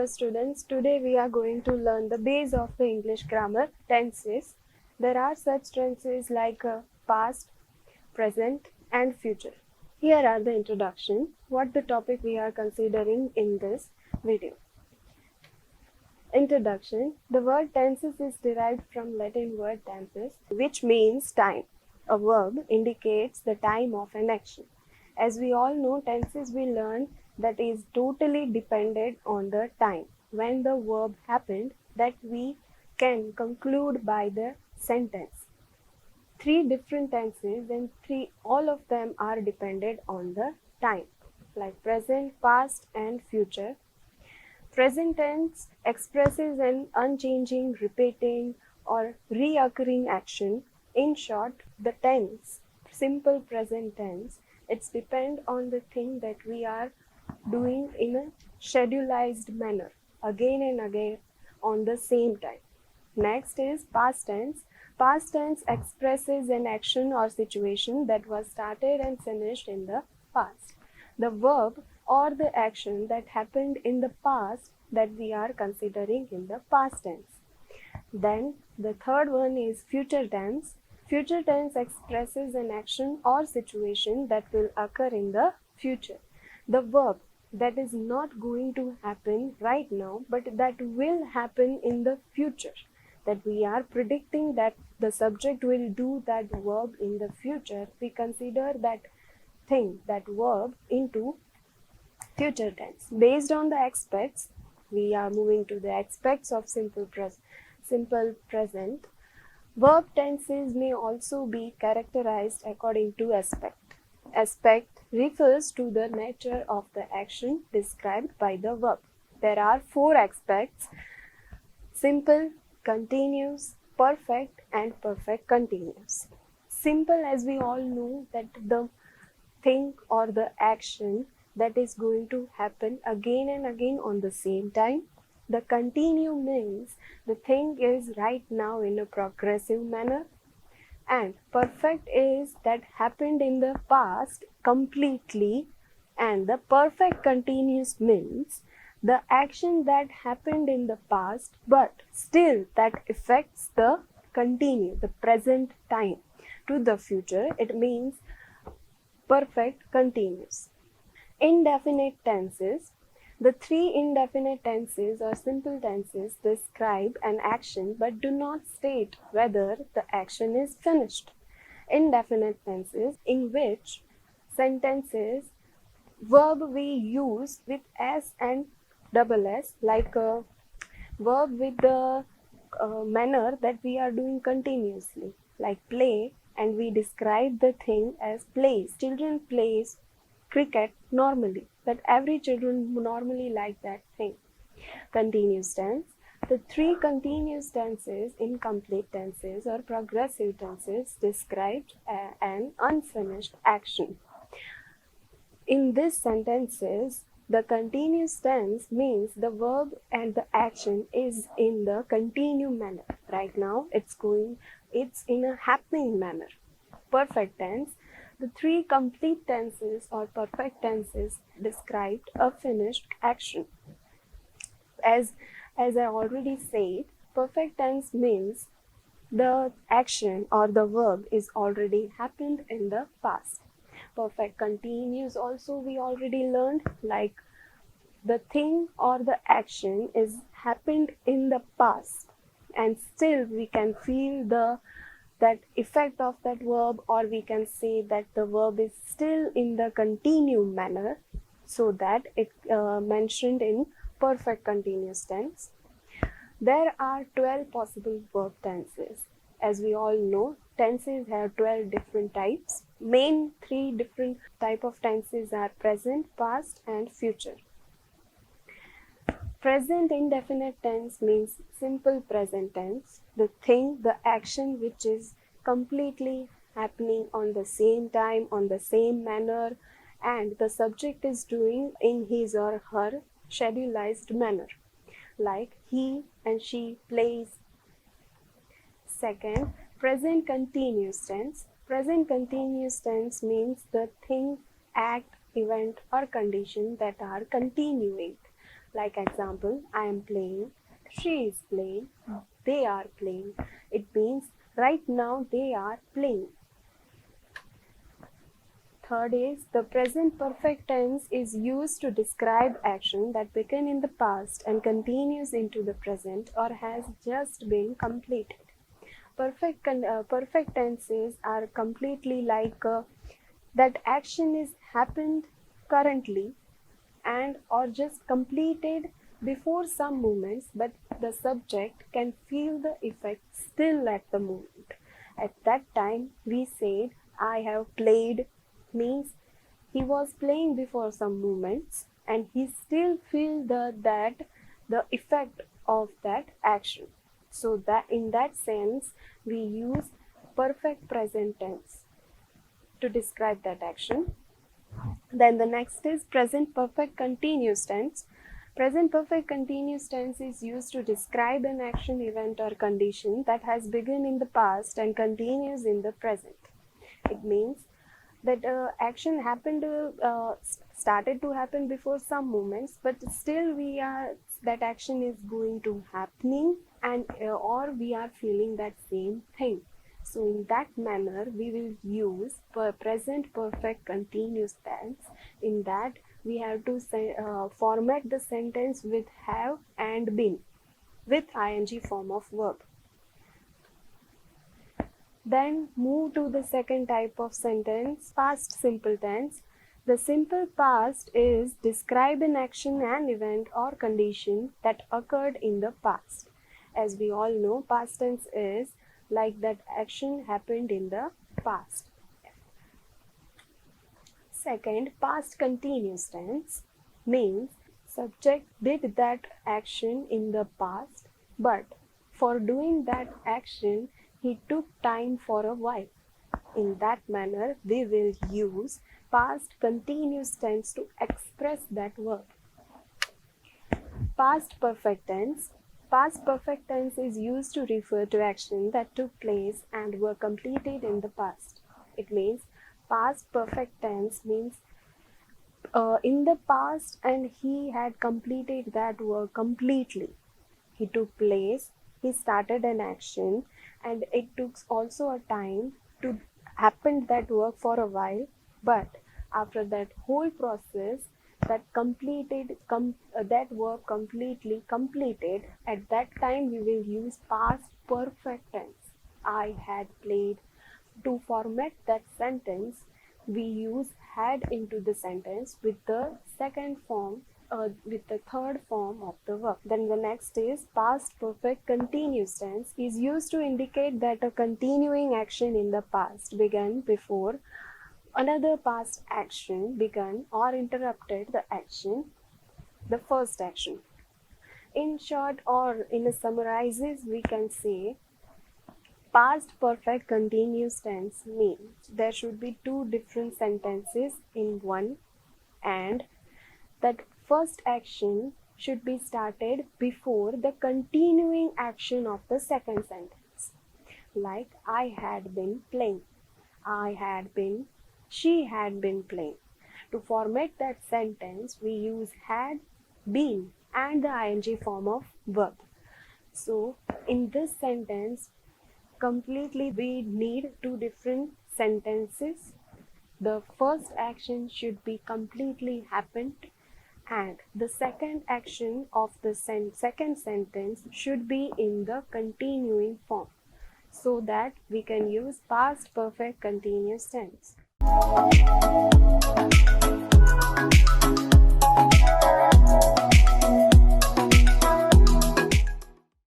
Hello students, today we are going to learn the base of the English grammar, tenses. There are such tenses like past, present and future. Here are the introduction, what the topic we are considering in this video. Introduction. The word tenses is derived from Latin word tempus, which means time. A verb indicates the time of an action. As we all know, tenses we learn that is totally dependent on the time when the verb happened that we can conclude by the sentence. Three different tenses and all of them are dependent on the time, like present, past and future. Present tense expresses an unchanging, repeating or reoccurring action. In short, the tense, simple present tense, it's depend on the thing that we are doing in a schedulized manner, again and again on the same time. Next is past tense. Past tense expresses an action or situation that was started and finished in the past. The verb or the action that happened in the past that we are considering in the past tense. Then the third one is future tense. Future tense expresses an action or situation that will occur in the future. The verb that is not going to happen right now but that will happen in the future, that we are predicting that the subject will do that verb in the future, we consider that thing, that verb, into future tense. Based on the aspects, we are moving to the aspects of simple present. Verb tenses may also be characterized according to aspect. Aspect refers to the nature of the action described by the verb. There are four aspects: simple, continuous, perfect and perfect continuous. Simple, as we all know, that the thing or the action that is going to happen again and again on the same time. The continue means the thing is right now in a progressive manner. And perfect is that happened in the past completely. And the perfect continuous means the action that happened in the past but still that affects the the present time to the future. It means perfect continuous. Indefinite tenses. The three indefinite tenses or simple tenses describe an action but do not state whether the action is finished. Indefinite tenses, in which sentences verb we use with s and double s, like a verb with the manner that we are doing continuously, like play, and we describe the thing as plays. Children plays cricket normally, that every children normally like that thing. Continuous tense. The three continuous tenses, incomplete tenses or progressive tenses, described an unfinished action. In these sentences, the continuous tense means the verb and the action is in the continued manner. Right now, it's in a happening manner. Perfect tense. The three complete tenses or perfect tenses described a finished action. As I already said, perfect tense means the action or the verb is already happened in the past. Perfect continuous also we already learned, like the thing or the action is happened in the past and still we can feel that effect of that verb, or we can say that the verb is still in the continued manner, so that it mentioned in perfect continuous tense. There are 12 possible verb tenses. As we all know, tenses have 12 different types. Main three different type of tenses are present, past and future. Present indefinite tense means simple present tense, the thing, the action which is completely happening on the same time, on the same manner, and the subject is doing in his or her schedulized manner, like he and she plays. Second, present continuous tense. Present continuous tense means the thing, act, event or condition that are continuing. Like example, I am playing, she is playing, they are playing. It means right now they are playing. Third is the present perfect tense is used to describe action that began in the past and continues into the present or has just been completed. Perfect tenses are completely like that action is happened currently and or just completed before some moments, but the subject can feel the effect still at the moment. At that time we said I have played means he was playing before some moments and he still feel the effect of that action. So that in that sense we use perfect present tense to describe that action. Then the next is present perfect continuous tense. Present perfect continuous tense is used to describe an action, event, or condition that has begun in the past and continues in the present. It means that action happened, started to happen before some moments, but still we are that action is going to happening and or we are feeling that same thing. So in that manner we will use present perfect continuous tense. In that we have to format the sentence with have and been with ing form of verb. Then move to the second type of sentence, past simple tense. The simple past is describe an action, an event or condition that occurred in the past. As we all know, past tense is like that action happened in the past. Second, past continuous tense means subject did that action in the past, but for doing that action he took time for a while. In that manner we will use past continuous tense to express that verb. Past perfect tense. Past perfect tense is used to refer to action that took place and were completed in the past. It means past perfect tense means in the past and he had completed that work completely. He took place, he started an action, and it took also a time to happen that work for a while, but after that whole process that that work completely completed, at that time we will use past perfect tense. I had played. To format that sentence we use had into the sentence with the second form, with the third form of the verb. Then the next is past perfect continuous tense is used to indicate that a continuing action in the past began before another past action began or interrupted the first action. In short, or in a summarizes, we can say past perfect continuous tense means there should be two different sentences in one, and that first action should be started before the continuing action of the second sentence. Like I had been playing, I had been, she had been playing. To format that sentence, we use had, been, and the ing form of verb. So, in this sentence, completely we need two different sentences. The first action should be completely happened, and the second action of the second sentence should be in the continuing form, so that we can use past perfect continuous tense.